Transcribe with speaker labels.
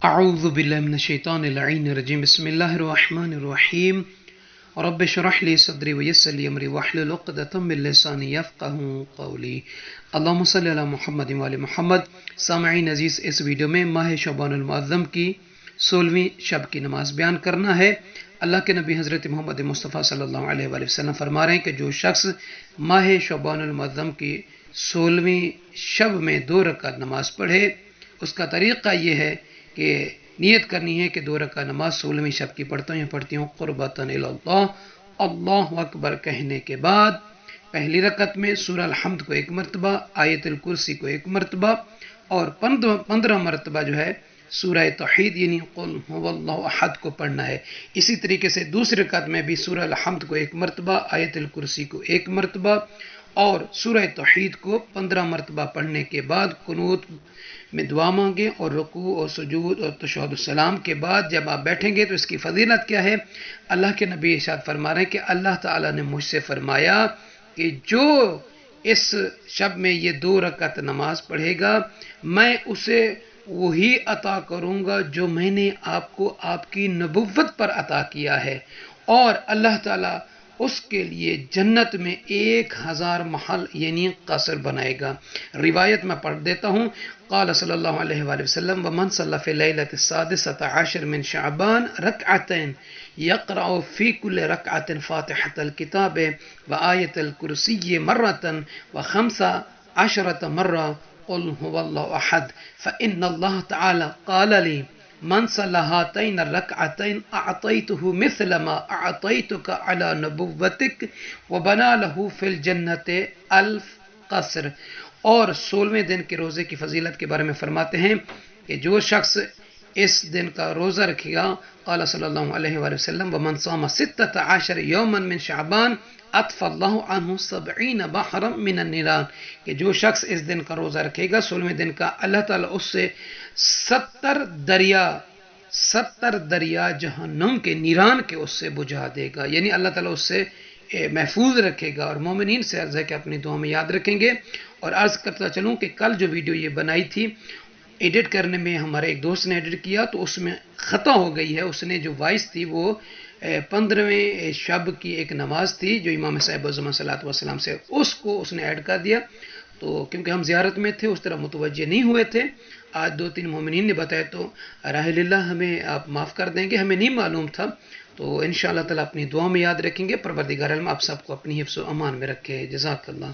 Speaker 1: اعوذ باللہ من الشیطان اللعین الرجیم بسم اللہ الرحمن الرحیم رب اشرح لی صدری ویسر لی امری واحلل عقدۃ من لسانی یفقہوا قولی اللہم صلی علی محمد وعلی محمد۔ سامعین عزیز، اس ویڈیو میں ماہ شعبان المعظم کی 16ویں شب کی نماز بیان کرنا ہے۔ اللہ کے نبی حضرت محمد مصطفیٰ صلی اللہ علیہ وآلہ وسلم فرما رہے ہیں کہ جو شخص ماہ شعبان المعظم کی 16ویں شب میں 2 رکعت نماز پڑھے، اس کا طریقہ یہ ہے کہ نیت کرنی ہے کہ 2 رکعت نماز 16ویں شب کی پڑھتا ہوں یا پڑھتی ہوں قربتاً الی اللہ۔ اللہ اکبر کہنے کے بعد پہلی رکعت میں سورہ الحمد کو 1 مرتبہ، آیت الکرسی کو 1 مرتبہ اور 15 مرتبہ جو ہے سورہ توحید یعنی قل هو اللہ احد کو پڑھنا ہے۔ اسی طریقے سے دوسری رکعت میں بھی سورہ الحمد کو 1 مرتبہ، آیت الکرسی کو 1 مرتبہ اور سورہ توحید کو 15 مرتبہ پڑھنے کے بعد قنوت میں دعا مانگیں اور رکوع اور سجود اور تشہد السلام کے بعد جب آپ بیٹھیں گے تو اس کی فضیلت کیا ہے؟ اللہ کے نبی ارشاد فرما رہے ہیں کہ اللہ تعالیٰ نے مجھ سے فرمایا کہ جو اس شب میں یہ 2 رکعت نماز پڑھے گا میں اسے وہی عطا کروں گا جو میں نے آپ کو آپ کی نبوت پر عطا کیا ہے، اور اللہ تعالیٰ اس کے لیے جنت میں 1000 محل یعنی قصر بنائے گا۔ روایت میں پڑھ دیتا ہوں، قال صلی اللہ علیہ وآلہ وسلم ومن صلی فی لیلۃ السادسۃ عشر من شعبان رکعتین یقرأ فی کل رکعۃ فاتحۃ الکتاب وآیۃ الکرسی مرۃ و15 مرہ قل هو اللہ احد فإن اللہ تعالی قال لی من صلی ہاتین الرکعتین اعطیتہ مثل ما اعطیتک علی نبوتک وبنا لہ فی الجنت 1000 قصر۔ اور 16ویں دن کے روزے کی فضیلت کے بارے میں فرماتے ہیں کہ جو شخص اس دن کا روزہ رکھے گا، قال صلی اللہ علیہ وآلہ وسلم ومن صام 16 یوما من شعبان اطفى اللہ عنہ 70 بحرا من النیران، کہ جو شخص اس دن کا روزہ رکھے گا 16ویں دن کا، اللہ تعالیٰ اس سے 70 دریا جہنم کے نیران کے اس سے بجھا دے گا، یعنی اللہ تعالیٰ اس سے محفوظ رکھے گا۔ اور مومنین سے عرض ہے کہ اپنی دعا میں یاد رکھیں گے۔ اور عرض کرتا چلوں کہ کل جو ویڈیو یہ بنائی تھی ایڈٹ کرنے میں ہمارے ایک دوست نے ایڈٹ کیا تو اس میں خطا ہو گئی ہے، اس نے جو وائس تھی وہ 15ویں شب کی ایک نماز تھی جو امام صاحب صلی اللہ علیہ وسلم سے، اس کو اس نے ایڈ کر دیا، تو کیونکہ ہم زیارت میں تھے اس طرح متوجہ نہیں ہوئے تھے۔ آج 2-3 مومنین نے بتایا تو راہ اللہ ہمیں آپ معاف کر دیں گے، ہمیں نہیں معلوم تھا، تو انشاءاللہ تعالیٰ اپنی دعا میں یاد رکھیں گے۔ پروردگار عالم آپ سب کو اپنی حفظ و امان میں رکھے۔ جزاک اللہ۔